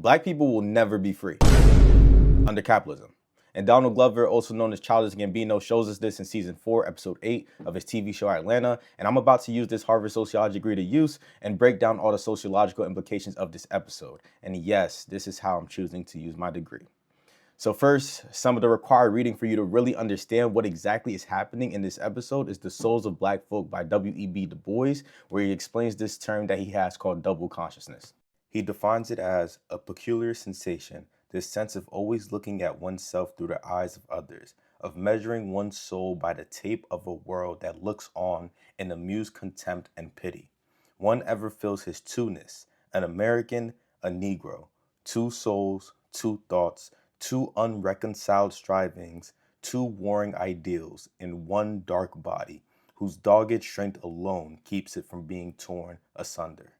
Black people will never be free under capitalism. And Donald Glover, also known as Childish Gambino, shows us this in season 4, episode 8 of his TV show Atlanta. And I'm about to use this Harvard sociology degree to use and break down all the sociological implications of this episode. And yes, this is how I'm choosing to use my degree. So first, some of the required reading for you to really understand what exactly is happening in this episode is The Souls of Black Folk by W.E.B. DuBois, where he explains this term that he has called double consciousness. He defines it as a peculiar sensation, this sense of always looking at oneself through the eyes of others, of measuring one's soul by the tape of a world that looks on in amused contempt and pity. One ever feels his two-ness, an American, a Negro, two souls, two thoughts, two unreconciled strivings, two warring ideals in one dark body, whose dogged strength alone keeps it from being torn asunder.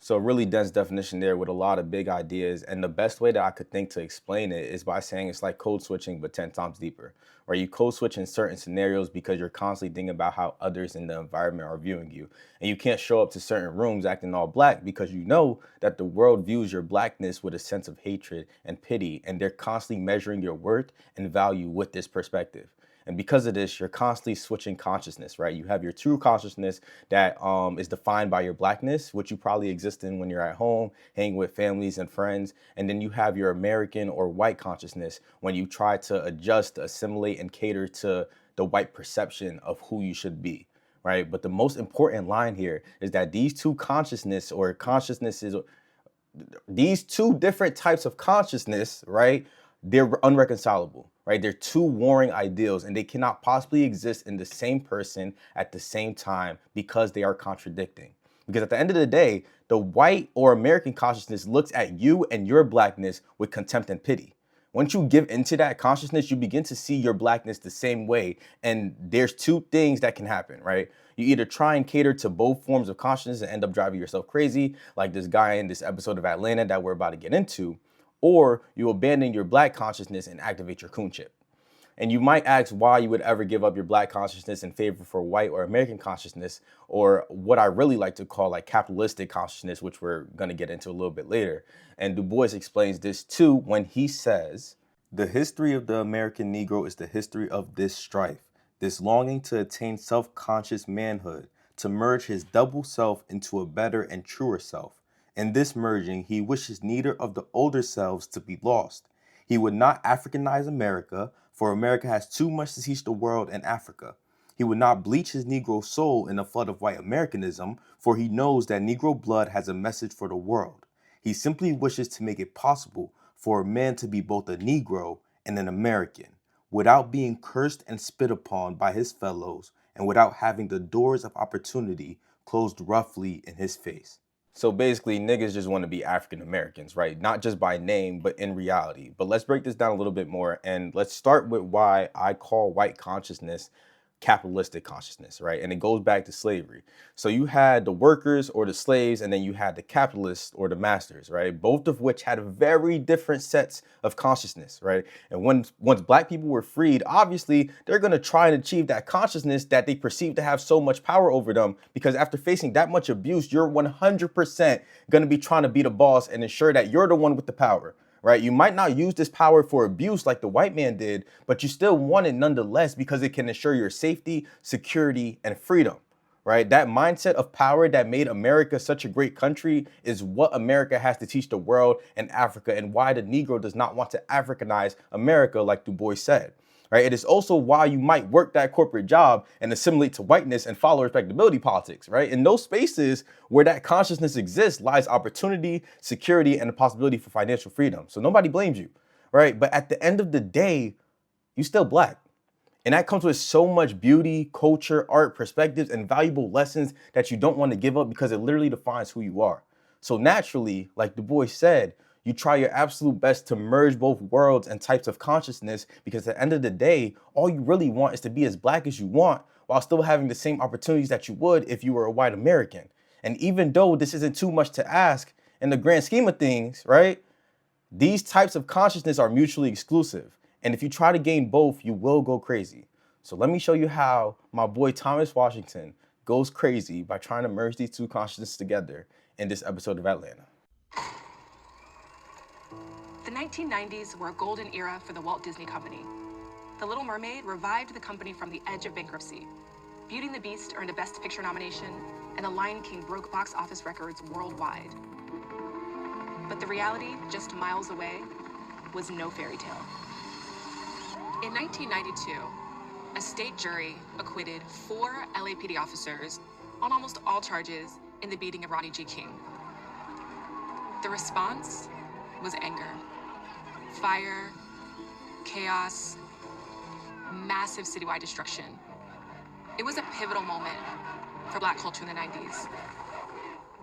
So a really dense definition there with a lot of big ideas. And the best way that I could think to explain it is by saying it's like code switching, but 10 times deeper, where you code switch in certain scenarios because you're constantly thinking about how others in the environment are viewing you. And you can't show up to certain rooms acting all black because you know that the world views your blackness with a sense of hatred and pity. And they're constantly measuring your worth and value with this perspective. And because of this, you're constantly switching consciousness, right? You have your true consciousness that is defined by your blackness, which you probably exist in when you're at home, hanging with families and friends. And then you have your American or white consciousness when you try to adjust, assimilate, and cater to the white perception of who you should be, right? But the most important line here is that these two consciousness or consciousnesses, these two different types of consciousness, right? They're unreconcilable, right? They're two warring ideals and they cannot possibly exist in the same person at the same time because they are contradicting. Because at the end of the day, the white or American consciousness looks at you and your blackness with contempt and pity. Once you give into that consciousness, you begin to see your blackness the same way. And there's two things that can happen, right? You either try and cater to both forms of consciousness and end up driving yourself crazy, like this guy in this episode of Atlanta that we're about to get into, or you abandon your black consciousness and activate your coon chip. And you might ask why you would ever give up your black consciousness in favor for white or American consciousness, or what I really like to call like capitalistic consciousness, which we're going to get into a little bit later. And DuBois explains this too when he says, the history of the American Negro is the history of this strife, this longing to attain self-conscious manhood, to merge his double self into a better and truer self. In this merging, he wishes neither of the older selves to be lost. He would not Africanize America, for America has too much to teach the world and Africa. He would not bleach his Negro soul in a flood of white Americanism, for he knows that Negro blood has a message for the world. He simply wishes to make it possible for a man to be both a Negro and an American, without being cursed and spit upon by his fellows, and without having the doors of opportunity closed roughly in his face. So basically, niggas just want to be African Americans, right? Not just by name, but in reality. But let's break this down a little bit more. And let's start with why I call white consciousness capitalistic consciousness, right? And it goes back to slavery. So you had the workers or the slaves, and then you had the capitalists or the masters, right? Both of which had very different sets of consciousness, right? And once black people were freed, obviously they're going to try and achieve that consciousness that they perceive to have so much power over them, because after facing that much abuse, you're 100% going to be trying to be the boss and ensure that you're the one with the power. Right? You might not use this power for abuse like the white man did, but you still want it nonetheless because it can ensure your safety, security, and freedom. Right? That mindset of power that made America such a great country is what America has to teach the world and Africa, and why the Negro does not want to Africanize America, like DuBois said. Right? It is also why you might work that corporate job and assimilate to whiteness and follow respectability politics, right? In those spaces where that consciousness exists lies opportunity, security, and the possibility for financial freedom. So nobody blames you, right? But at the end of the day, you still black. And that comes with so much beauty, culture, art, perspectives, and valuable lessons that you don't want to give up because it literally defines who you are. So naturally, like DuBois said, you try your absolute best to merge both worlds and types of consciousness, because at the end of the day, all you really want is to be as black as you want while still having the same opportunities that you would if you were a white American. And even though this isn't too much to ask in the grand scheme of things, right? These types of consciousness are mutually exclusive. And if you try to gain both, you will go crazy. So let me show you how my boy Thomas Washington goes crazy by trying to merge these two consciousnesses together in this episode of Atlanta. The 1990s were a golden era for the Walt Disney Company. The Little Mermaid revived the company from the edge of bankruptcy. Beauty and the Beast earned a Best Picture nomination, and The Lion King broke box office records worldwide. But the reality, just miles away, was no fairy tale. In 1992, a state jury acquitted 4 LAPD officers on almost all charges in the beating of Rodney G. King. The response was anger, fire, chaos, massive citywide destruction. It was a pivotal moment for Black culture in the 90s.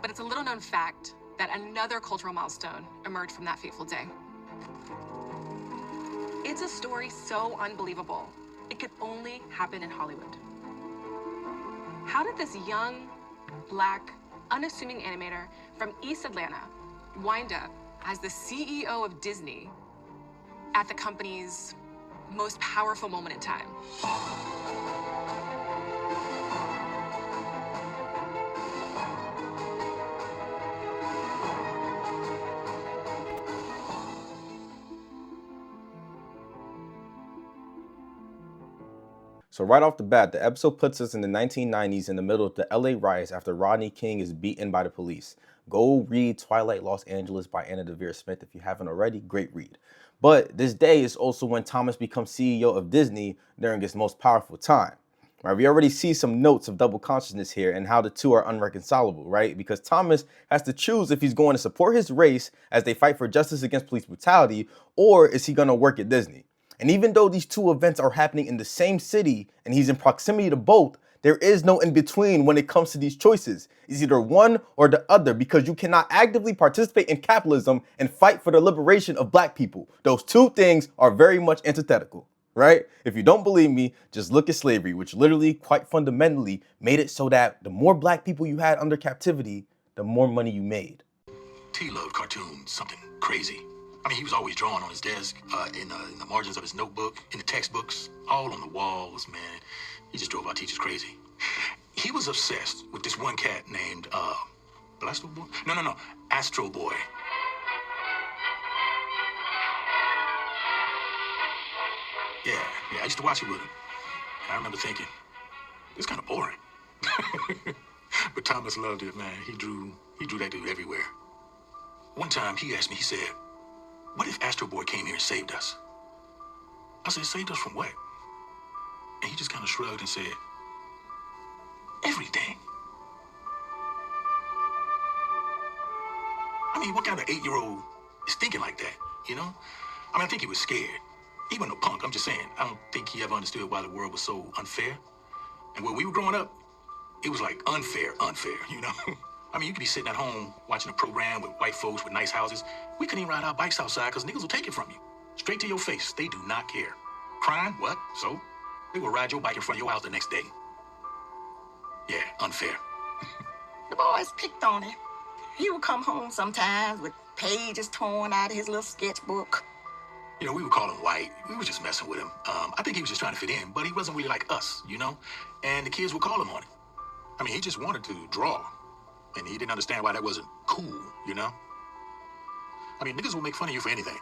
But it's a little known fact that another cultural milestone emerged from that fateful day. It's a story so unbelievable, it could only happen in Hollywood. How did this young, Black, unassuming animator from East Atlanta wind up as the CEO of Disney at the company's most powerful moment in time? So right off the bat, the episode puts us in the 1990s in the middle of the LA riots after Rodney King is beaten by the police. Go read Twilight Los Angeles by Anna Deavere Smith if you haven't already. Great read. But this day is also when Thomas becomes CEO of Disney during its most powerful time. Right, we already see some notes of double consciousness here and how the two are unreconcilable, right? Because Thomas has to choose if he's going to support his race as they fight for justice against police brutality, or is he going to work at Disney? And even though these two events are happening in the same city and he's in proximity to both, there is no in between when it comes to these choices. It's either one or the other, because you cannot actively participate in capitalism and fight for the liberation of Black people. Those two things are very much antithetical, right? If you don't believe me, just look at slavery, which literally, quite fundamentally, made it so that the more Black people you had under captivity, the more money you made. T loved cartoons, something crazy. I mean, he was always drawing on his desk, in the margins of his notebook, in the textbooks, all on the walls, man. He just drove our teachers crazy. He was obsessed with this one cat named, Blasto Boy? No, Astro Boy. Yeah, I used to watch it with him. And I remember thinking, it's kind of boring. But Thomas loved it, man. He drew that dude everywhere. One time he asked me, he said, what if Astro Boy came here and saved us? I said, saved us from what? And he just kind of shrugged and said, everything. I mean, what kind of 8-year-old is thinking like that, you know? I mean, I think he was scared. He wasn't a punk, I'm just saying. I don't think he ever understood why the world was so unfair. And when we were growing up, it was like unfair, you know? I mean, you could be sitting at home watching a program with white folks with nice houses. We couldn't even ride our bikes outside because niggas will take it from you. Straight to your face. They do not care. Crime? What? So? They will ride your bike in front of your house the next day. Yeah, unfair. The boys picked on him. He would come home sometimes with pages torn out of his little sketchbook. You know, we would call him white. We were just messing with him. I think he was just trying to fit in, but he wasn't really like us, you know? And the kids would call him on it. I mean, he just wanted to draw. And he didn't understand why that wasn't cool, you know? I mean, niggas will make fun of you for anything.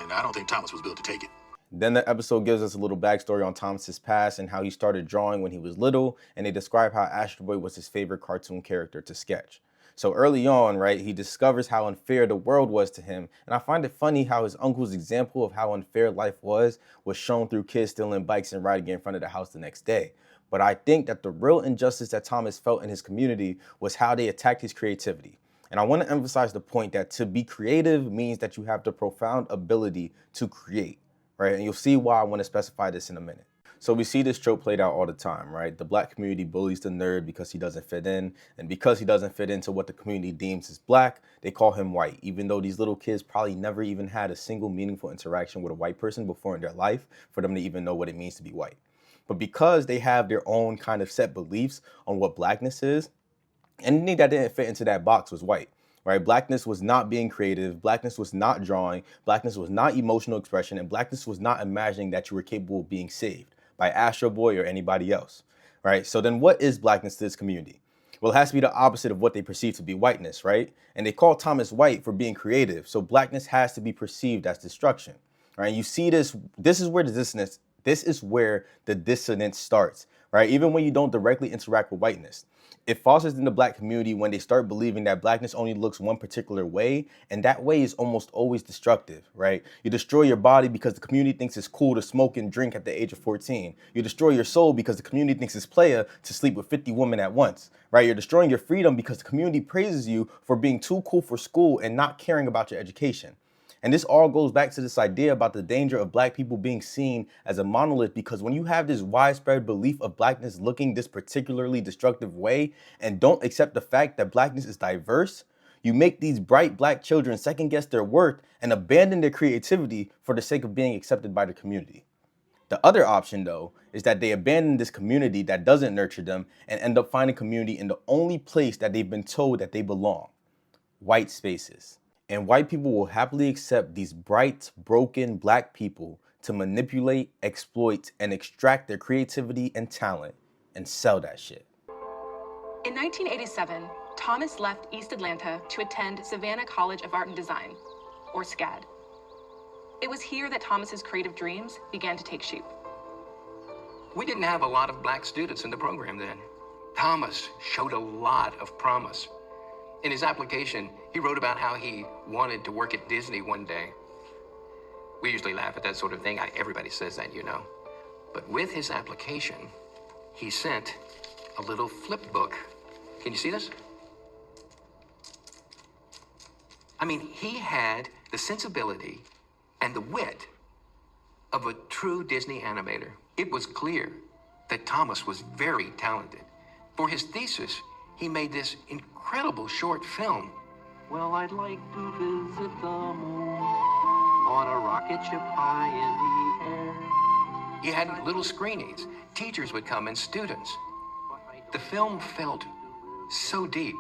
And I don't think Thomas was built to take it. Then the episode gives us a little backstory on Thomas's past and how he started drawing when he was little, and they describe how Astro Boy was his favorite cartoon character to sketch. So early on, right, he discovers how unfair the world was to him, and I find it funny how his uncle's example of how unfair life was shown through kids stealing bikes and riding in front of the house the next day. But I think that the real injustice that Thomas felt in his community was how they attacked his creativity. And I want to emphasize the point that to be creative means that you have the profound ability to create, right? And you'll see why I want to specify this in a minute. So we see this trope played out all the time, right? The Black community bullies the nerd because he doesn't fit in. And because he doesn't fit into what the community deems as Black, they call him white, even though these little kids probably never even had a single meaningful interaction with a white person before in their life for them to even know what it means to be white. But because they have their own kind of set beliefs on what Blackness is, anything that didn't fit into that box was white, right? Blackness was not being creative. Blackness was not drawing. Blackness was not emotional expression. And Blackness was not imagining that you were capable of being saved by Astro Boy or anybody else, right? So then what is Blackness to this community? Well, it has to be the opposite of what they perceive to be whiteness, right? And they call Thomas white for being creative. So blackness has to be perceived as destruction, right? And you see this, this is where the dissonance starts, right? Even when you don't directly interact with whiteness. It fosters in the black community when they start believing that blackness only looks one particular way, and that way is almost always destructive, right? You destroy your body because the community thinks it's cool to smoke and drink at the age of 14. You destroy your soul because the community thinks it's playa to sleep with 50 women at once, right? You're destroying your freedom because the community praises you for being too cool for school and not caring about your education. And this all goes back to this idea about the danger of black people being seen as a monolith, because when you have this widespread belief of blackness looking this particularly destructive way and don't accept the fact that blackness is diverse, you make these bright black children second guess their worth and abandon their creativity for the sake of being accepted by the community. The other option, though, is that they abandon this community that doesn't nurture them and end up finding community in the only place that they've been told that they belong: white spaces. And white people will happily accept these bright, broken black people to manipulate, exploit, and extract their creativity and talent and sell that shit. In 1987, Thomas left East Atlanta to attend Savannah College of Art and Design, or SCAD. It was here that Thomas's creative dreams began to take shape. We didn't have a lot of black students in the program then. Thomas showed a lot of promise. In his application, he wrote about how he wanted to work at Disney one day. We usually laugh at that sort of thing. Everybody says that, you know. But with his application, he sent a little flip book. Can you see this? I mean, he had the sensibility and the wit of a true Disney animator. It was clear that Thomas was very talented. For his thesis, he made this incredible short film. Well, I'd like to visit the moon on a rocket ship high in the air. He had little screenings. Teachers would come and students. The film felt so deep.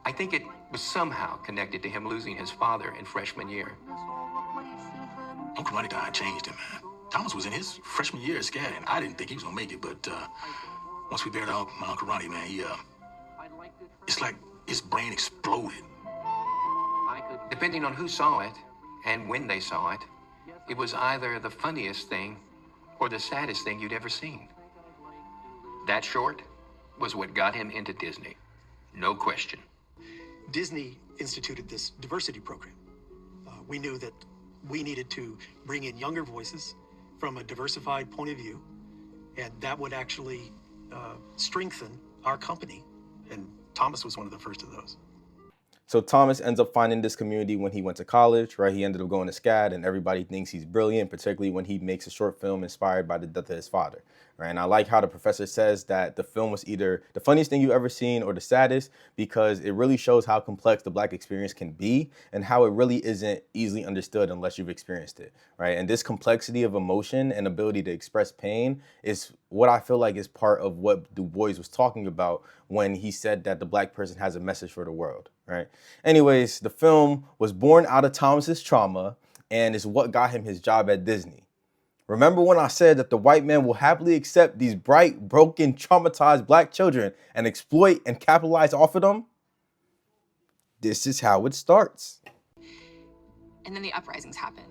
I think it was somehow connected to him losing his father in freshman year. Uncle Ronnie died changed him, man. Thomas was in his freshman year at SCAD, and I didn't think he was gonna make it, but once we buried my Uncle Ronnie, man, it's like his brain exploded. Depending on who saw it and when they saw it, it was either the funniest thing or the saddest thing you'd ever seen. That short was what got him into Disney. No question. Disney instituted this diversity program. We knew that we needed to bring in younger voices from a diversified point of view, and that would actually strengthen our company. And Thomas was one of the first of those. So Thomas ends up finding this community when he went to college, right? He ended up going to SCAD, and everybody thinks he's brilliant, particularly when he makes a short film inspired by the death of his father, right? And I like how the professor says that the film was either the funniest thing you've ever seen or the saddest, because it really shows how complex the black experience can be and how it really isn't easily understood unless you've experienced it, right? And this complexity of emotion and ability to express pain is what I feel like is part of what DuBois was talking about when he said that the black person has a message for the world, right? Anyways, the film was born out of Thomas's trauma and is what got him his job at Disney. Remember when I said that the white man will happily accept these bright, broken, traumatized black children and exploit and capitalize off of them? This is how it starts. And then the uprisings happen.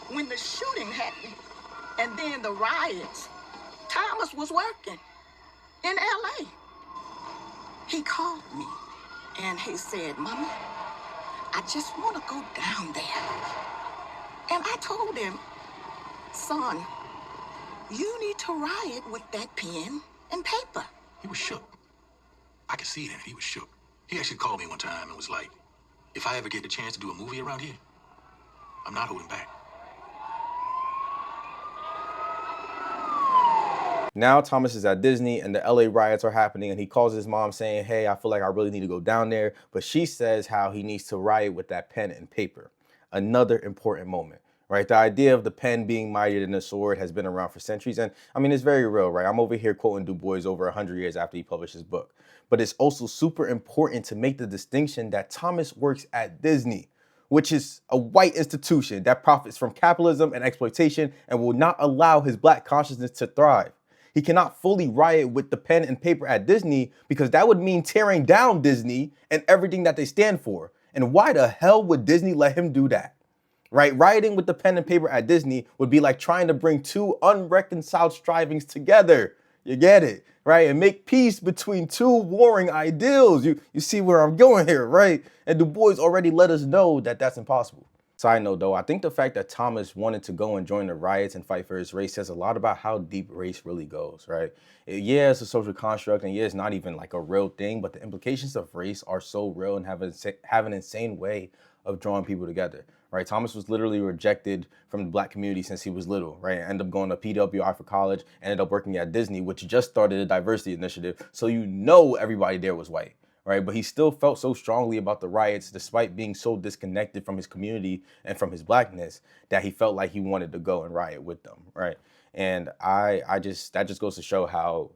When the shooting happened and then the riots, Thomas was working in LA. He called me and he said, "Mama, I just want to go down there." And I told him, "Son, you need to riot with that pen and paper." He was shook. I could see that. He was shook. He actually called me one time and was like, "If I ever get the chance to do a movie around here, I'm not holding back." Now Thomas is at Disney and the LA riots are happening, and he calls his mom saying, "Hey, I feel like I really need to go down there." But she says how he needs to riot with that pen and paper. Another important moment, right? The idea of the pen being mightier than the sword has been around for centuries. And I mean, it's very real, right? I'm over here quoting DuBois over 100 years after he published his book. But it's also super important to make the distinction that Thomas works at Disney, which is a white institution that profits from capitalism and exploitation and will not allow his black consciousness to thrive. He cannot fully riot with the pen and paper at Disney because that would mean tearing down Disney and everything that they stand for. And why the hell would Disney let him do that? Right? Rioting with the pen and paper at Disney would be like trying to bring two unreconciled strivings together. You get it, right? And make peace between two warring ideals. You see where I'm going here, right? And DuBois already let us know that that's impossible. Side note though, I think the fact that Thomas wanted to go and join the riots and fight for his race says a lot about how deep race really goes, right? Yeah, it's a social construct, and yeah, it's not even like a real thing, but the implications of race are so real and have an insane way of drawing people together, right? Thomas was literally rejected from the black community since he was little, right? Ended up going to PWI for college, ended up working at Disney, which just started a diversity initiative, so you know everybody there was white. Right, but he still felt so strongly about the riots despite being so disconnected from his community and from his blackness that he felt like he wanted to go and riot with them, right? And that just goes to show how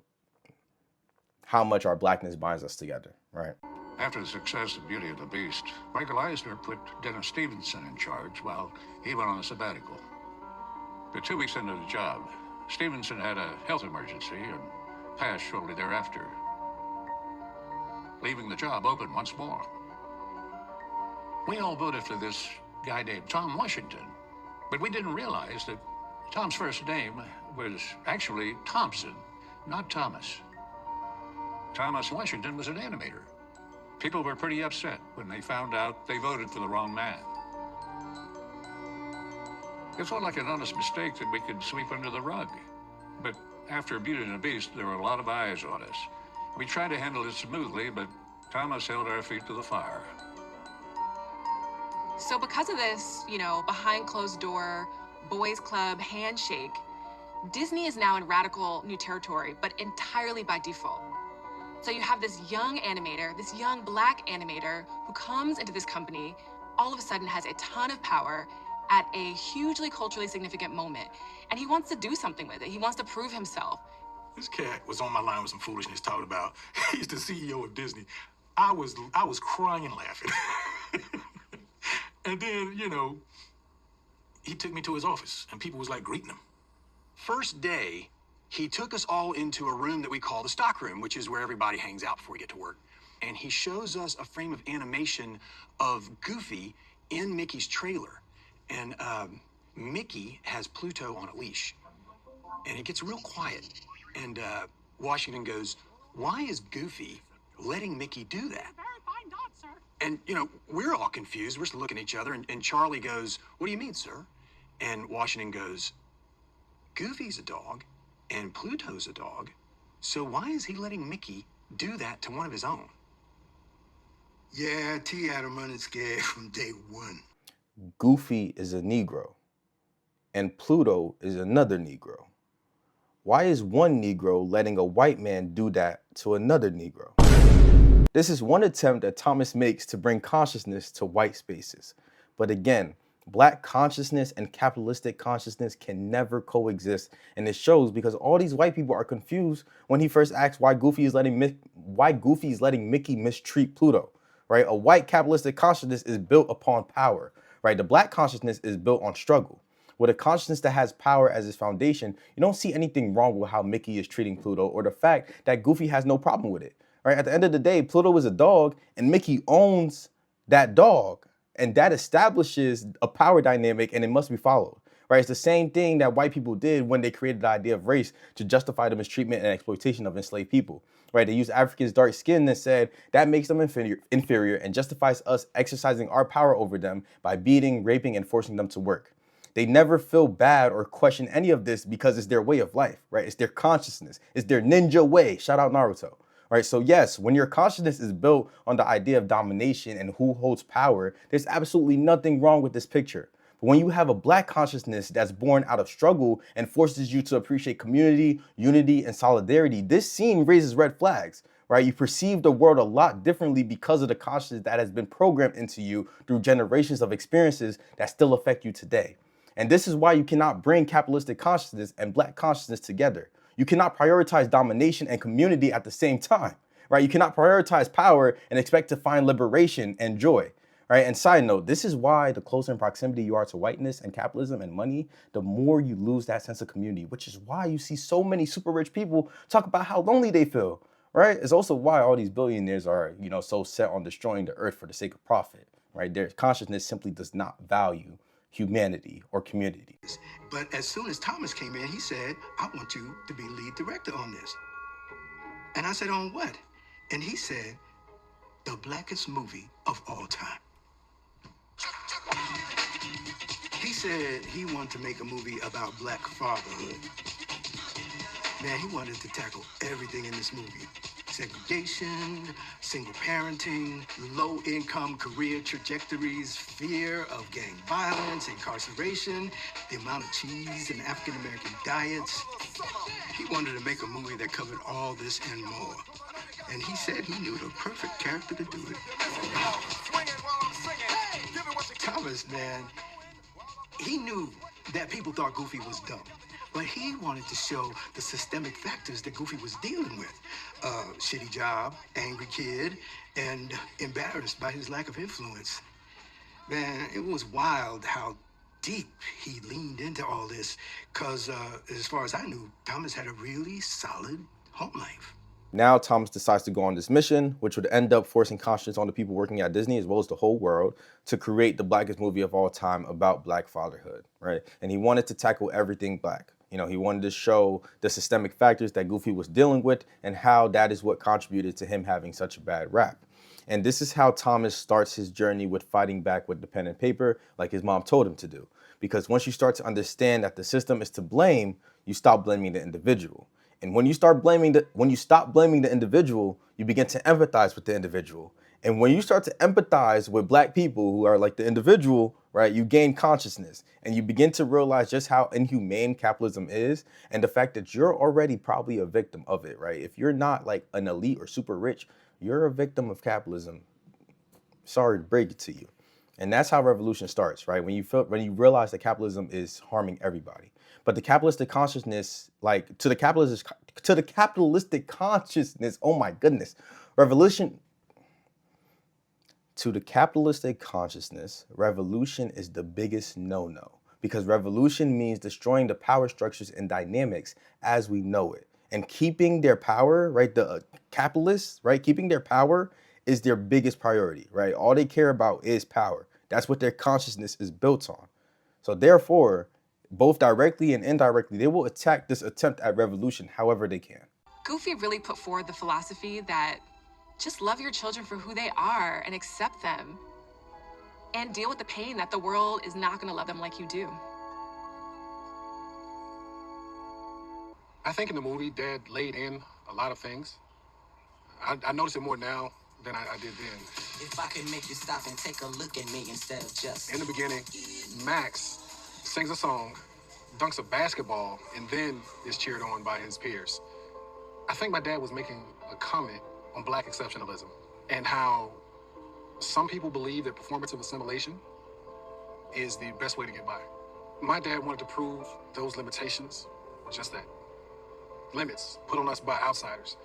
much our blackness binds us together, right? After the success of Beauty and the Beast, Michael Eisner put Dennis Stevenson in charge while he went on a sabbatical. But 2 weeks into the job, Stevenson had a health emergency and passed shortly thereafter, leaving the job open once more. We all voted for this guy named Tom Washington, but we didn't realize that Tom's first name was actually Thompson, not Thomas. Thomas Washington was an animator. People were pretty upset when they found out they voted for the wrong man. It felt like an honest mistake that we could sweep under the rug. But after Beauty and the Beast, there were a lot of eyes on us. We tried to handle it smoothly, but Thomas held our feet to the fire. So because of this, behind closed door, boys club handshake, Disney is now in radical new territory, but entirely by default. So you have this young animator, this young black animator who comes into this company, all of a sudden has a ton of power at a hugely culturally significant moment. And he wants to do something with it. He wants to prove himself. This cat was on my line with some foolishness talking about he's the CEO of Disney. I was crying and laughing. And then, he took me to his office and people was like greeting him. First day, he took us all into a room that we call the stock room, which is where everybody hangs out before we get to work. And he shows us a frame of animation of Goofy in Mickey's trailer. And Mickey has Pluto on a leash. And it gets real quiet. And Washington goes, "Why is Goofy letting Mickey do that?" Very fine dog, sir. And, we're all confused. We're just looking at each other. And Charlie goes, "What do you mean, sir?" And Washington goes, "Goofy's a dog and Pluto's a dog. So why is he letting Mickey do that to one of his own?" Yeah, T had him running scared from day one. Goofy is a Negro and Pluto is another Negro. Why is one Negro letting a white man do that to another Negro? This is one attempt that Thomas makes to bring consciousness to white spaces. But again, black consciousness and capitalistic consciousness can never coexist. And it shows because all these white people are confused when he first asks why Goofy is letting Mickey mistreat Pluto, right? A white capitalistic consciousness is built upon power, right? The black consciousness is built on struggle. With a consciousness that has power as its foundation, you don't see anything wrong with how Mickey is treating Pluto or the fact that Goofy has no problem with it. Right? At the end of the day, Pluto is a dog and Mickey owns that dog. And that establishes a power dynamic and it must be followed. Right? It's the same thing that white people did when they created the idea of race to justify the mistreatment and exploitation of enslaved people. Right? They used Africans' dark skin and said that makes them inferior and justifies us exercising our power over them by beating, raping, and forcing them to work. They never feel bad or question any of this because it's their way of life, right? It's their consciousness. It's their ninja way. Shout out Naruto, right? So yes, when your consciousness is built on the idea of domination and who holds power, there's absolutely nothing wrong with this picture. But when you have a black consciousness that's born out of struggle and forces you to appreciate community, unity, and solidarity, this scene raises red flags, right? You perceive the world a lot differently because of the consciousness that has been programmed into you through generations of experiences that still affect you today. And this is why you cannot bring capitalistic consciousness and black consciousness together. You cannot prioritize domination and community at the same time, right? You cannot prioritize power and expect to find liberation and joy, right? And side note, this is why the closer in proximity you are to whiteness and capitalism and money, the more you lose that sense of community, which is why you see so many super rich people talk about how lonely they feel, right? It's also why all these billionaires are, so set on destroying the earth for the sake of profit, right? Their consciousness simply does not value humanity or community. But as soon as Thomas came in, he said, I want you to be lead director on this. And I said, on what? And he said, the blackest movie of all time. He said he wanted to make a movie about black fatherhood. Man, he wanted to tackle everything in this movie. Segregation, single parenting, low-income career trajectories, fear of gang violence, incarceration, the amount of cheese in African-American diets. He wanted to make a movie that covered all this and more. And he said he knew the perfect character to do it. Thomas, man, he knew that people thought Goofy was dumb. But he wanted to show the systemic factors that Goofy was dealing with. Shitty job, angry kid, and embarrassed by his lack of influence. Man, it was wild how deep he leaned into all this, because as far as I knew, Thomas had a really solid home life. Now Thomas decides to go on this mission, which would end up forcing conscience on the people working at Disney as well as the whole world to create the blackest movie of all time about black fatherhood, right? And he wanted to tackle everything black. He wanted to show the systemic factors that Goofy was dealing with and how that is what contributed to him having such a bad rap. And this is how Thomas starts his journey with fighting back with the pen and paper like his mom told him to do. Because once you start to understand that the system is to blame, you stop blaming the individual. And when you stop blaming the individual, you begin to empathize with the individual. And when you start to empathize with black people who are like the individual, right, you gain consciousness and you begin to realize just how inhumane capitalism is and the fact that you're already probably a victim of it, right? If you're not like an elite or super rich, you're a victim of capitalism. Sorry to break it to you. And that's how revolution starts, right? When you realize that capitalism is harming everybody. But the capitalistic consciousness, to the capitalistic consciousness, oh my goodness, to the capitalistic consciousness, revolution is the biggest no-no, because revolution means destroying the power structures and dynamics as we know it. And keeping their power, right, the capitalists, right, keeping their power is their biggest priority, right? All they care about is power. That's what their consciousness is built on. So therefore, both directly and indirectly, they will attack this attempt at revolution however they can. Goofy really put forward the philosophy that just love your children for who they are and accept them and deal with the pain that the world is not going to love them like you do. I think in the movie, Dad laid in a lot of things. I notice it more now than I did then. If I could make you stop and take a look at me instead of just... In the beginning, Max sings a song, dunks a basketball, and then is cheered on by his peers. I think my dad was making a comment on black exceptionalism and how some people believe that performative assimilation is the best way to get by. My dad wanted to prove those limitations were just that. Limits put on us by outsiders.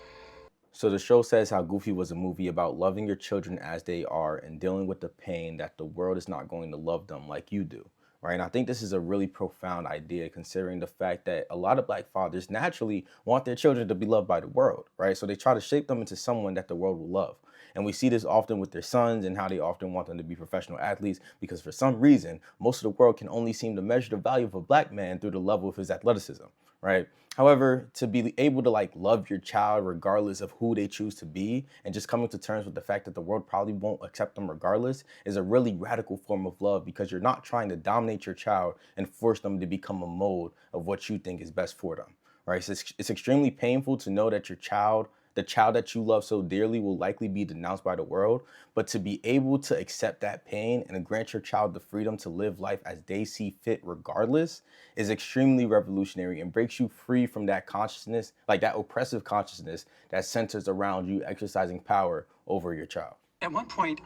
So the show says how Goofy was a movie about loving your children as they are and dealing with the pain that the world is not going to love them like you do. Right? And I think this is a really profound idea, considering the fact that a lot of black fathers naturally want their children to be loved by the world, right? So they try to shape them into someone that the world will love. And we see this often with their sons and how they often want them to be professional athletes, because for some reason, most of the world can only seem to measure the value of a black man through the level of his athleticism, right? However, to be able to love your child regardless of who they choose to be and just coming to terms with the fact that the world probably won't accept them regardless is a really radical form of love, because you're not trying to dominate your child and force them to become a mold of what you think is best for them, right? So it's extremely painful to know that your child, the child that you love so dearly, will likely be denounced by the world, but to be able to accept that pain and grant your child the freedom to live life as they see fit regardless is extremely revolutionary and breaks you free from that consciousness, that oppressive consciousness that centers around you exercising power over your child. At one point,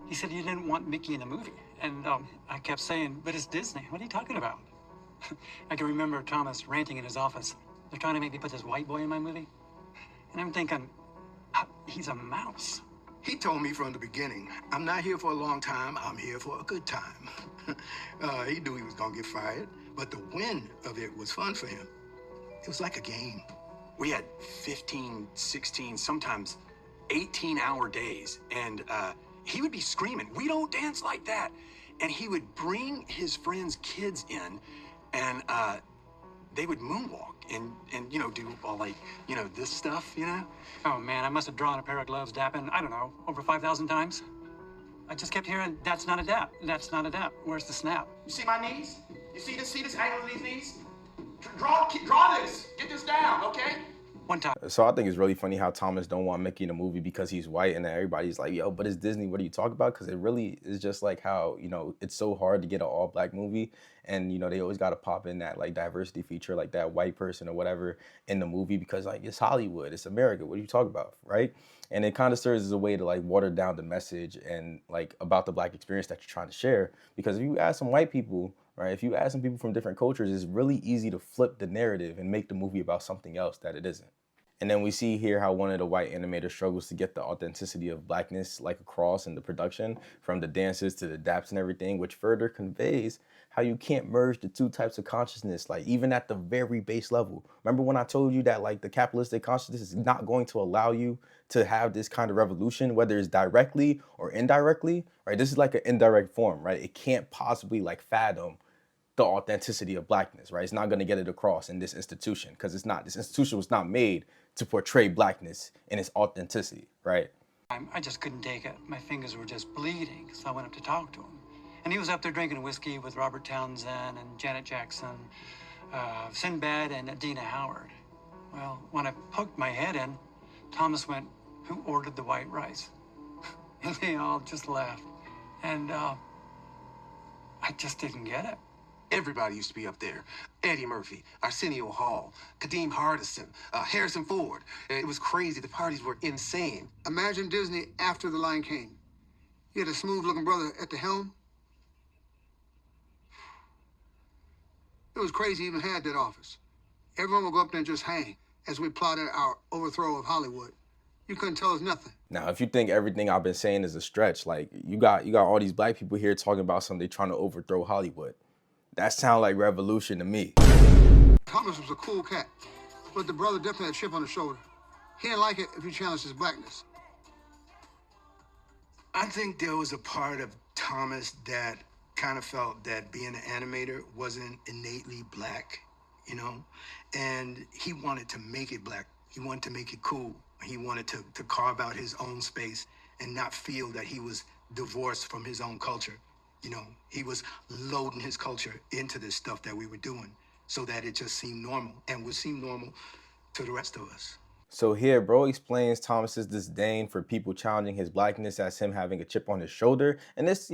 he said you didn't want Mickey in the movie. And I kept saying, but it's Disney. What are you talking about? I can remember Thomas ranting in his office. They're trying to make me put this white boy in my movie. And I'm thinking, he's a mouse. He told me from the beginning, I'm not here for a long time, I'm here for a good time. He knew he was gonna get fired, but the win of it was fun for him. It was like a game. We had 15, 16, sometimes 18-hour days. And he would be screaming, "We don't dance like that." And he would bring his friends' kids in, and they would moonwalk and do all this stuff, Oh man, I must have drawn a pair of gloves dapping, I don't know, over 5,000 times. I just kept hearing, that's not a dap, that's not a dap. Where's the snap? You see my knees? You see this angle of these knees? Draw this. Get this down, okay? One time. So I think it's really funny how Thomas don't want Mickey in the movie because he's white, and then everybody's like, yo, but it's Disney, what are you talking about? Because it really is just like how, it's so hard to get an all black movie, and they always got to pop in that like diversity feature, like that white person or whatever in the movie, because like it's Hollywood, it's America, what are you talking about, right? And it kind of serves as a way to like water down the message and like about the black experience that you're trying to share. Because if you ask some white people, right, if you ask some people from different cultures, it's really easy to flip the narrative and make the movie about something else that it isn't. And then we see here how one of the white animators struggles to get the authenticity of blackness like across in the production, from the dances to the daps and everything, which further conveys how you can't merge the two types of consciousness, like even at the very base level. Remember when I told you that like the capitalistic consciousness is not going to allow you to have this kind of revolution, whether it's directly or indirectly, right? This is like an indirect form, right? It can't possibly like fathom the authenticity of blackness, right? It's not going to get it across in this institution because this institution was not made to portray blackness in its authenticity, right? I just couldn't take it. My fingers were just bleeding, so I went up to talk to him. And he was up there drinking whiskey with Robert Townsend and Janet Jackson, Sinbad and Adina Howard. Well, when I poked my head in, Thomas went, "Who ordered the white rice?" And they all just laughed. And I just didn't get it. Everybody used to be up there. Eddie Murphy, Arsenio Hall, Kadeem Hardison, Harrison Ford. It was crazy. The parties were insane. Imagine Disney after The Lion King. You had a smooth-looking brother at the helm. It was crazy he even had that office. Everyone would go up there and just hang as we plotted our overthrow of Hollywood. You couldn't tell us nothing. Now, if you think everything I've been saying is a stretch, like you got all these black people here talking about something trying to overthrow Hollywood. That sounds like revolution to me. Thomas was a cool cat, but the brother definitely had a chip on his shoulder. He didn't like it if you challenged his blackness. I think there was a part of Thomas that kind of felt that being an animator wasn't innately black, and he wanted to make it black. He wanted to make it cool. He wanted to carve out his own space and not feel that he was divorced from his own culture. He was loading his culture into this stuff that we were doing so that it just seemed normal and would seem normal to the rest of us. So here, bro explains Thomas's disdain for people challenging his blackness as him having a chip on his shoulder. And this,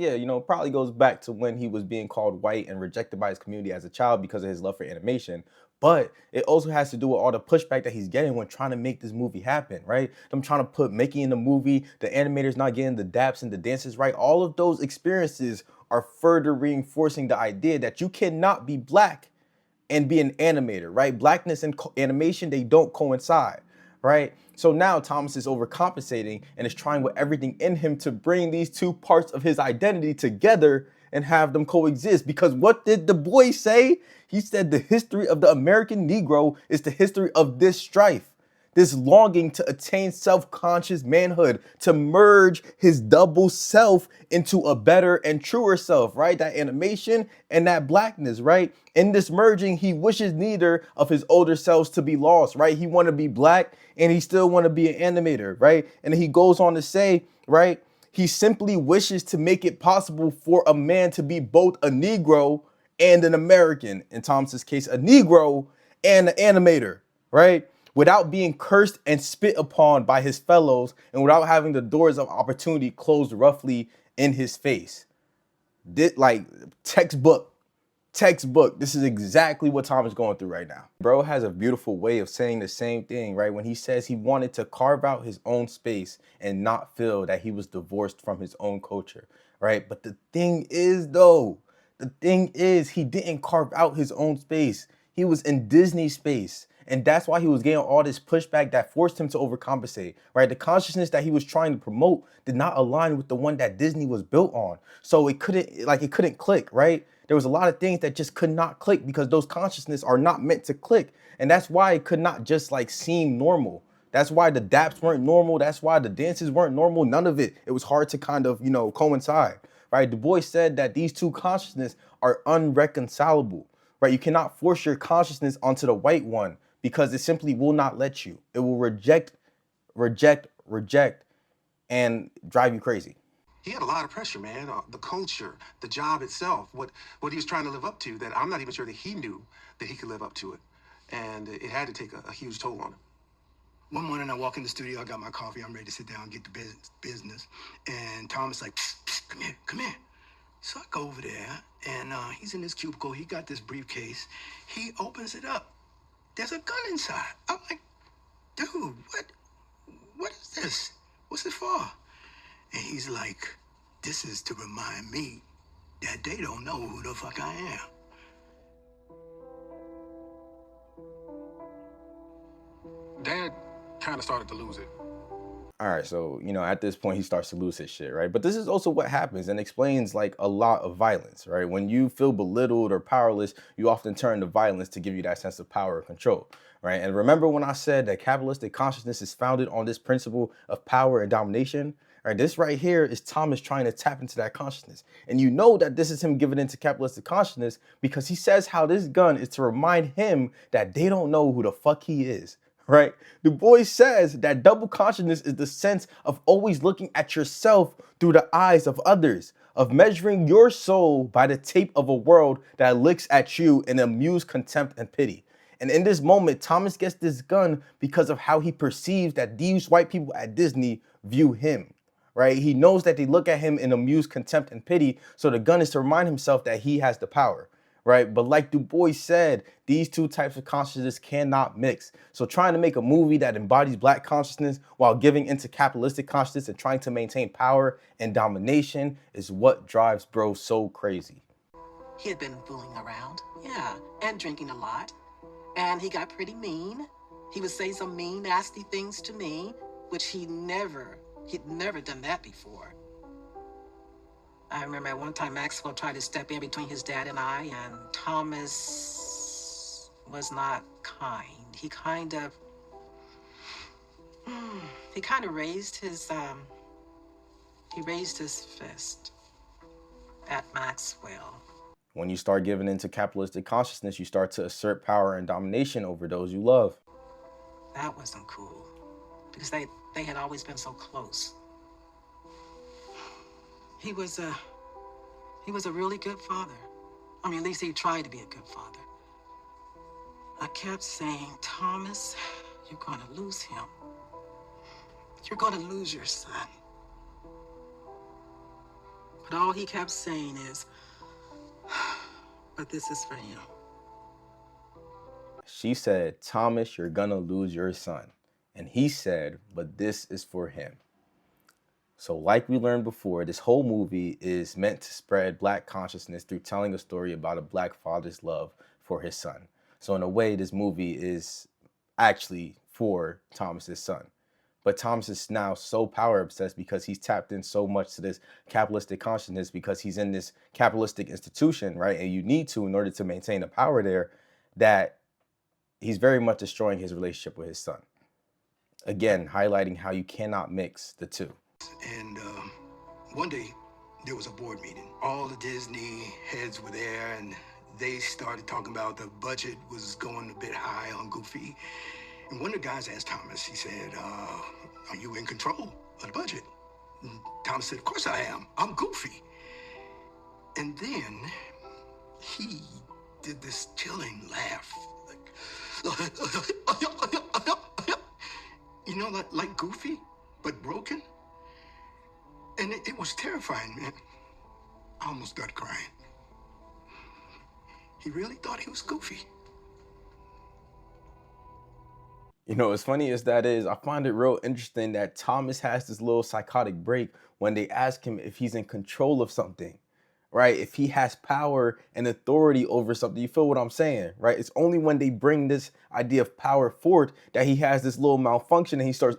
probably goes back to when he was being called white and rejected by his community as a child because of his love for animation. But it also has to do with all the pushback that he's getting when trying to make this movie happen, right? I'm trying to put Mickey in the movie, the animators not getting the daps and the dances right. All of those experiences are further reinforcing the idea that you cannot be black and be an animator, right? Blackness and animation, they don't coincide, right? So now Thomas is overcompensating and is trying with everything in him to bring these two parts of his identity together and have them coexist. Because what did DuBois say? He said the history of the American Negro is the history of this strife, this longing to attain self-conscious manhood, to merge his double self into a better and truer self, right? That animation and that blackness, right? In this merging, he wishes neither of his older selves to be lost, right? He want to be black and he still want to be an animator, right? And he goes on to say, right? He simply wishes to make it possible for a man to be both a Negro and an American. In Thomas's case, a Negro and an animator, right? Without being cursed and spit upon by his fellows and without having the doors of opportunity closed roughly in his face. Like textbook. This is exactly what Tom is going through right now. Bro has a beautiful way of saying the same thing, right? When he says he wanted to carve out his own space and not feel that he was divorced from his own culture, right? But the thing is, he didn't carve out his own space. He was in Disney space. And that's why he was getting all this pushback that forced him to overcompensate, right? The consciousness that he was trying to promote did not align with the one that Disney was built on. So it couldn't click, right? There was a lot of things that just could not click because those consciousness are not meant to click. And that's why it could not just like seem normal. That's why the daps weren't normal. That's why the dances weren't normal. None of it. It was hard to kind of, coincide, right? DuBois said that these two consciousness are unreconcilable, right? You cannot force your consciousness onto the white one because it simply will not let you. It will reject, and drive you crazy. He had a lot of pressure, man. The culture, the job itself, what he was trying to live up to, that I'm not even sure that he knew that he could live up to it. And it had to take a huge toll on him. One morning I walk in the studio, I got my coffee, I'm ready to sit down and get to business. And Thomas like, psst, psst, come here. So I go over there, and he's in this cubicle, he got this briefcase. He opens it up. There's a gun inside. I'm like, dude, what is this? What's it for? And he's like, this is to remind me that they don't know who the fuck I am. Dad kind of started to lose it. All right, so, at this point, he starts to lose his shit, right? But this is also what happens and explains like a lot of violence, right? When you feel belittled or powerless, you often turn to violence to give you that sense of power or control, right? And remember when I said that capitalistic consciousness is founded on this principle of power and domination? Right, this right here is Thomas trying to tap into that consciousness. And you know that this is him giving into capitalistic consciousness because he says how this gun is to remind him that they don't know who the fuck he is. Right? DuBois says that double consciousness is the sense of always looking at yourself through the eyes of others, of measuring your soul by the tape of a world that looks at you in amused contempt and pity. And in this moment, Thomas gets this gun because of how he perceives that these white people at Disney view him. Right? He knows that they look at him in amused contempt and pity, so the gun is to remind himself that he has the power. Right? But like DuBois said, these two types of consciousness cannot mix. So trying to make a movie that embodies black consciousness while giving into capitalistic consciousness and trying to maintain power and domination is what drives bro so crazy. He had been fooling around, yeah, and drinking a lot. And he got pretty mean. He would say some mean, nasty things to me, which he'd never done that before. I remember at one time Maxwell tried to step in between his dad and I, and Thomas was not kind. He kind of raised his fist at Maxwell. When you start giving into capitalistic consciousness, you start to assert power and domination over those you love. That wasn't cool, because they had always been so close. He was a really good father. I mean, at least he tried to be a good father. I kept saying, Thomas, you're gonna lose him. You're gonna lose your son. But all he kept saying is, but this is for him. She said, Thomas, you're gonna lose your son. And he said, but this is for him. So like we learned before, this whole movie is meant to spread black consciousness through telling a story about a black father's love for his son. So in a way, this movie is actually for Thomas's son. But Thomas is now so power obsessed because he's tapped in so much to this capitalistic consciousness because he's in this capitalistic institution, right? And you need to in order to maintain the power there, that he's very much destroying his relationship with his son. Again, highlighting how you cannot mix the two. And one day there was a board meeting. All the Disney heads were there, and they started talking about the budget was going a bit high on Goofy. And one of the guys asked Thomas, he said, are you in control of the budget? And Thomas said, of course I am. I'm Goofy. And then he did this chilling laugh. You know, like Goofy, but broken. And it was terrifying, man. I almost started crying. He really thought he was Goofy. You know, as funny as that is, I find it real interesting that Thomas has this little psychotic break when they ask him if he's in control of something, right? If he has power and authority over something, you feel what I'm saying, right? It's only when they bring this idea of power forward that he has this little malfunction and he starts,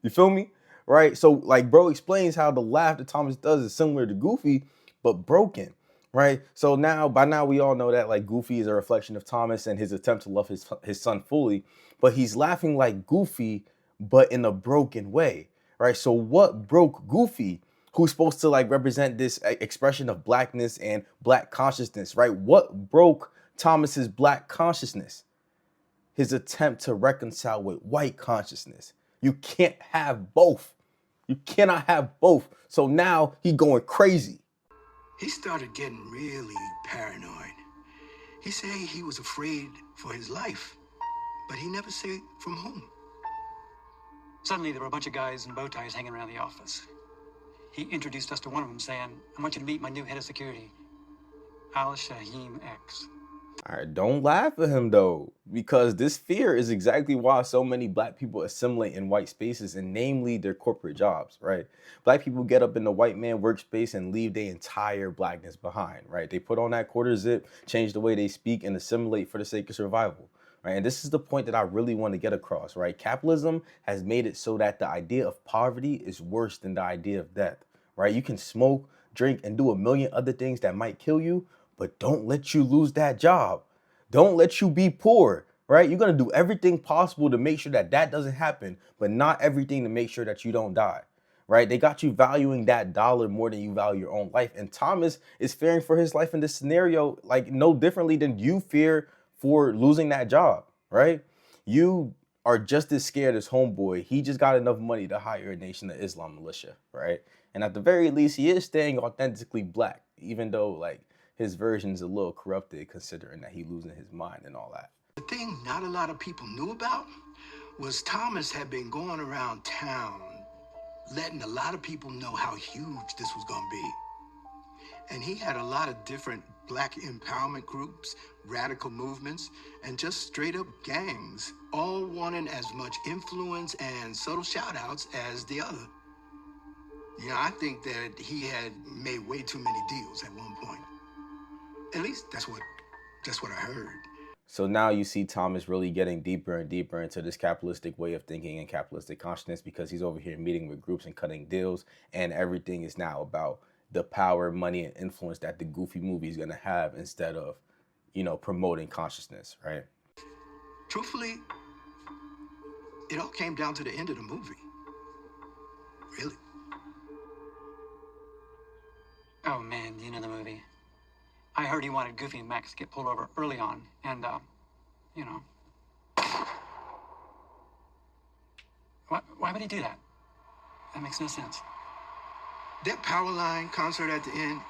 you feel me? Right? So like bro explains how the laugh that Thomas does is similar to Goofy, but broken, right? So by now we all know that like Goofy is a reflection of Thomas and his attempt to love his son fully, but he's laughing like Goofy, but in a broken way, right? So what broke Goofy, who's supposed to like represent this expression of blackness and black consciousness, right? What broke Thomas's black consciousness? His attempt to reconcile with white consciousness. You can't have both. You cannot have both. So now he going crazy. He started getting really paranoid. He said he was afraid for his life, but he never said from whom. Suddenly, there were a bunch of guys in bow ties hanging around the office. He introduced us to one of them, saying, "I want you to meet my new head of security, Al Shaheem X." All right, don't laugh at him though, because this fear is exactly why so many black people assimilate in white spaces, and namely their corporate jobs, right? Black people get up in the white man workspace and leave their entire blackness behind, right? They put on that quarter zip, change the way they speak, and assimilate for the sake of survival, right? And this is the point that I really want to get across, right? Capitalism has made it so that the idea of poverty is worse than the idea of death, right? You can smoke, drink, and do a million other things that might kill you, but don't let you lose that job. Don't let you be poor, right? You're going to do everything possible to make sure that that doesn't happen, but not everything to make sure that you don't die, right? They got you valuing that dollar more than you value your own life. And Thomas is fearing for his life in this scenario, like no differently than you fear for losing that job, right? You are just as scared as homeboy. He just got enough money to hire a Nation of Islam militia, right? And at the very least, he is staying authentically black, even though like his version's a little corrupted considering that he losing his mind and all that. The thing not a lot of people knew about was Thomas had been going around town letting a lot of people know how huge this was going to be. And he had a lot of different black empowerment groups, radical movements, and just straight up gangs, all wanting as much influence and subtle shout outs as the other. You know, I think that he had made way too many deals at one point. At least that's what I heard. So now you see Thomas really getting deeper and deeper into this capitalistic way of thinking and capitalistic consciousness, because he's over here meeting with groups and cutting deals, and everything is now about the power, money, and influence that the Goofy movie is going to have instead of, you know, promoting consciousness, right? Truthfully, it all came down to the end of the movie. Really. Oh man, the end of the movie. I heard he wanted Goofy and Max to get pulled over early on, and, you know. Why would he do that? That makes no sense. That Power Line concert at the end,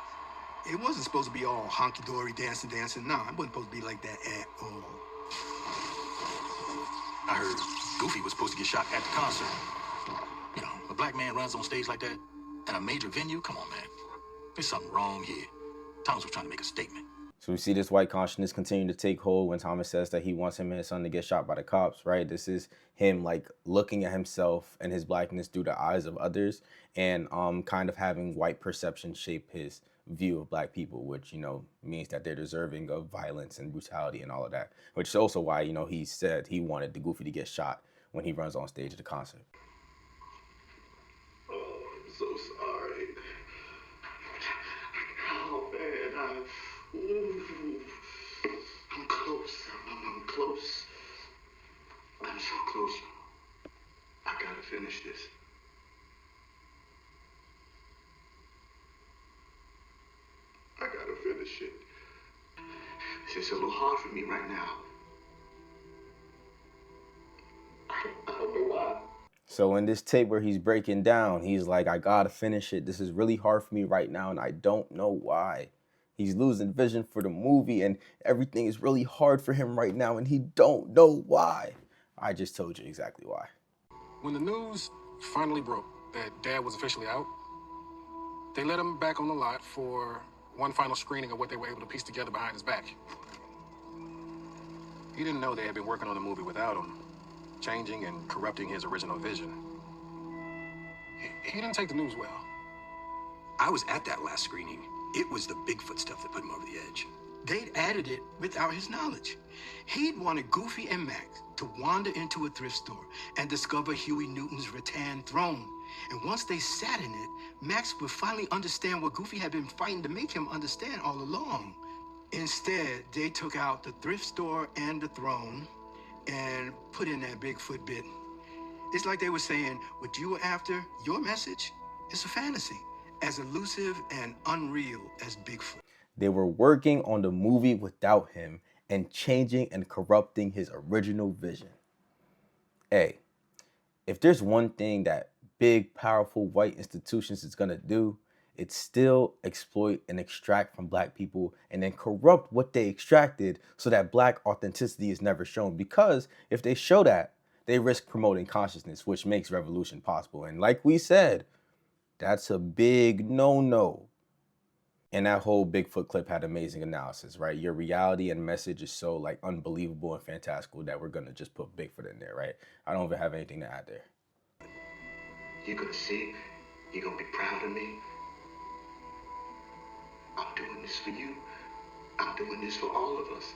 it wasn't supposed to be all honky-dory, dancing. No, it wasn't supposed to be like that at all. I heard Goofy was supposed to get shot at the concert. You know, a black man runs on stage like that at a major venue? Come on, man. There's something wrong here. Thomas was trying to make a statement. So we see this white consciousness continue to take hold when Thomas says that he wants him and his son to get shot by the cops, right? This is him like looking at himself and his blackness through the eyes of others, and kind of having white perception shape his view of black people, which, you know, means that they're deserving of violence and brutality and all of that, which is also why, you know, he said he wanted the Goofy to get shot when he runs on stage at the concert. Oh, I'm so sorry. Oh, man, I'm close. I'm close. I'm so close. I gotta finish this. I gotta finish it. It's just a little hard for me right now. I don't know why. So in this tape where he's breaking down, he's like, I gotta finish it. This is really hard for me right now, and I don't know why. He's losing vision for the movie, and everything is really hard for him right now, and he don't know why. I just told you exactly why. When the news finally broke that Dad was officially out, they let him back on the lot for one final screening of what they were able to piece together behind his back. He didn't know they had been working on the movie without him, changing and corrupting his original vision. He didn't take the news well. I was at that last screening, It was the Bigfoot stuff that put him over the edge. They'd added it without his knowledge. He'd wanted Goofy and Max to wander into a thrift store and discover Huey Newton's rattan throne. And once they sat in it, Max would finally understand what Goofy had been fighting to make him understand all along. Instead, they took out the thrift store and the throne and put in that Bigfoot bit. It's like they were saying, what you were after, your message, is a fantasy, as elusive and unreal as Bigfoot. They were working on the movie without him and changing and corrupting his original vision. Hey, if there's one thing that big, powerful white institutions is gonna do, it's still exploit and extract from black people and then corrupt what they extracted so that black authenticity is never shown. Because if they show that, they risk promoting consciousness, which makes revolution possible. And like we said, that's a big no-no. And that whole Bigfoot clip had amazing analysis, right? Your reality and message is so like unbelievable and fantastical that we're gonna just put Bigfoot in there, right? I don't even have anything to add there. You're gonna see, you're gonna be proud of me. I'm doing this for you. I'm doing this for all of us.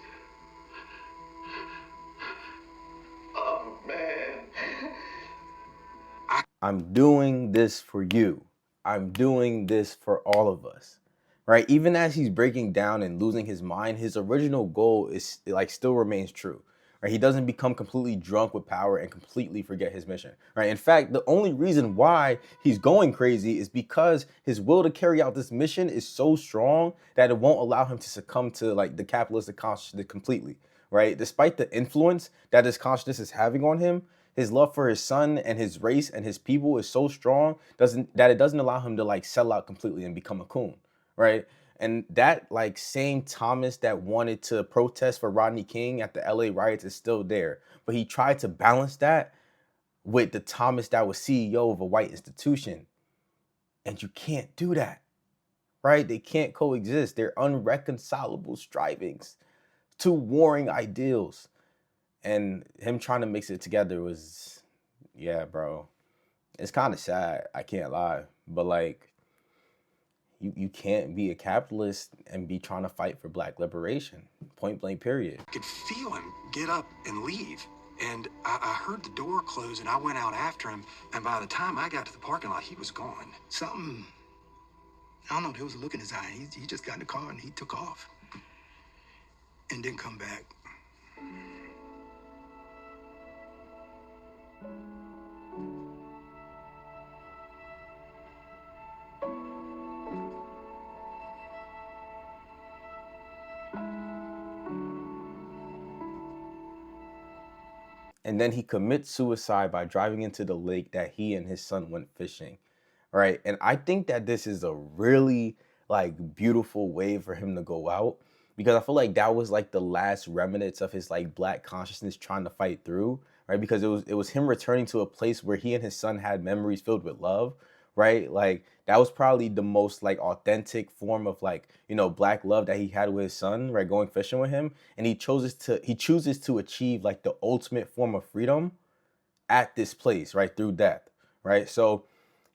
Oh, man. I'm doing this for you. I'm doing this for all of us, right? Even as he's breaking down and losing his mind, his original goal is like still remains true, right? He doesn't become completely drunk with power and completely forget his mission, right? In fact, the only reason why he's going crazy is because his will to carry out this mission is so strong that it won't allow him to succumb to like the capitalistic consciousness completely, right? Despite the influence that his consciousness is having on him, his love for his son and his race and his people is so strong that it doesn't allow him to like sell out completely and become a coon, right? And that like same Thomas that wanted to protest for Rodney King at the LA riots is still there. But he tried to balance that with the Thomas that was CEO of a white institution. And you can't do that, right? They can't coexist. They're unreconcilable strivings, two warring ideals. And him trying to mix it together was, yeah, bro. It's kind of sad, I can't lie. But like, you can't be a capitalist and be trying to fight for black liberation. Point blank, period. I could feel him get up and leave. And I heard the door close and I went out after him. And by the time I got to the parking lot, he was gone. Something, I don't know, there was a look in his eye. He just got in the car and he took off and didn't come back. And then he commits suicide by driving into the lake that he and his son went fishing, right? And I think that this is a really like beautiful way for him to go out, because I feel like that was like the last remnants of his like black consciousness trying to fight through, right? Because it was him returning to a place where he and his son had memories filled with love, right? Like that was probably the most like authentic form of like, you know, black love that he had with his son, right? Going fishing with him. And he chooses to achieve like the ultimate form of freedom at this place, right? Through death, right? So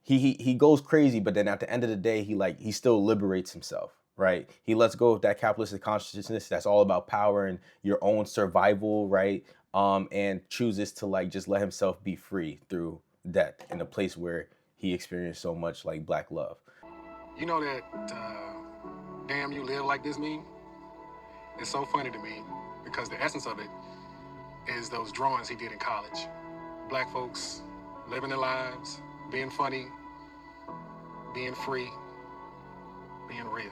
he goes crazy, but then at the end of the day, he still liberates himself, right? He lets go of that capitalistic consciousness that's all about power and your own survival, right? And chooses to like just let himself be free through death in a place where he experienced so much like black love. You know that damn you live like this meme? It's so funny to me because the essence of it is those drawings he did in college. Black folks living their lives, being funny, being free, being real.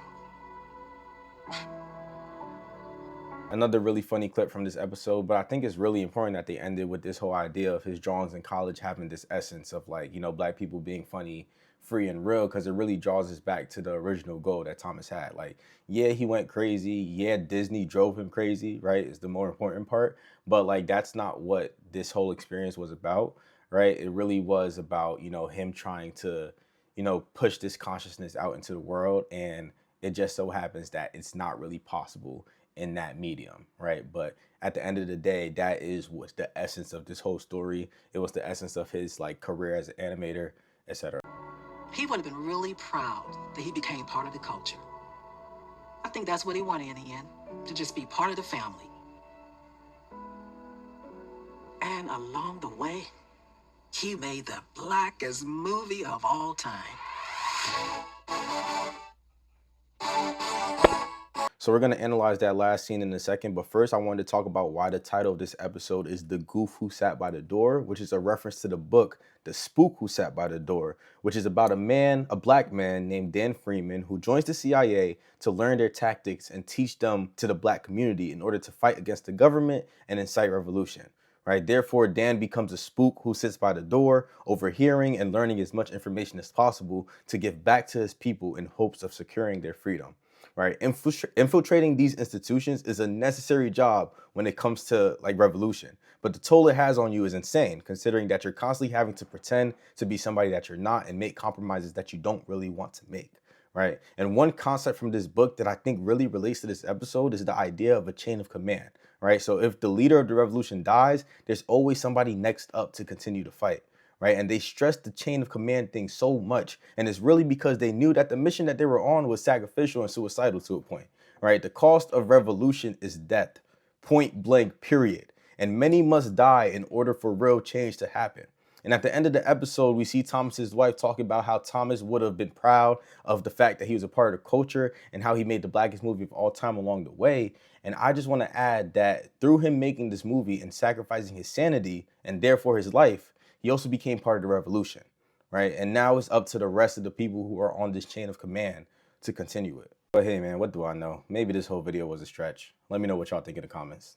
Another really funny clip from this episode, but I think it's really important that they ended with this whole idea of his drawings in college having this essence of like, you know, black people being funny, free, and real, because it really draws us back to the original goal that Thomas had. Like, yeah, he went crazy. Yeah, Disney drove him crazy, right? Is the more important part. But like, that's not what this whole experience was about, right? It really was about, you know, him trying to, you know, push this consciousness out into the world. And it just so happens that it's not really possible in that medium, right? But at the end of the day, that is what's the essence of this whole story. It was the essence of his like career as an animator, etc. He would have been really proud that he became part of the culture. I think that's what he wanted in the end, to just be part of the family. And along the way, he made the blackest movie of all time. So we're going to analyze that last scene in a second, but first I wanted to talk about why the title of this episode is The Goof Who Sat by the Door, which is a reference to the book The Spook Who Sat by the Door, which is about a black man named Dan Freeman who joins the CIA to learn their tactics and teach them to the black community in order to fight against the government and incite revolution. Right? Therefore, Dan becomes a spook who sits by the door, overhearing and learning as much information as possible to give back to his people in hopes of securing their freedom. Right? Infiltrating these institutions is a necessary job when it comes to like revolution, but the toll it has on you is insane, considering that you're constantly having to pretend to be somebody that you're not and make compromises that you don't really want to make. Right? And one concept from this book that I think really relates to this episode is the idea of a chain of command. Right? So if the leader of the revolution dies, there's always somebody next up to continue to fight. Right? And they stressed the chain of command thing so much. And it's really because they knew that the mission that they were on was sacrificial and suicidal to a point. Right? The cost of revolution is death. Point blank, period. And many must die in order for real change to happen. And at the end of the episode, we see Thomas's wife talking about how Thomas would have been proud of the fact that he was a part of the culture and how he made the blackest movie of all time along the way. And I just want to add that through him making this movie and sacrificing his sanity and therefore his life, he also became part of the revolution, right? And now it's up to the rest of the people who are on this chain of command to continue it. But hey, man, what do I know? Maybe this whole video was a stretch. Let me know what y'all think in the comments.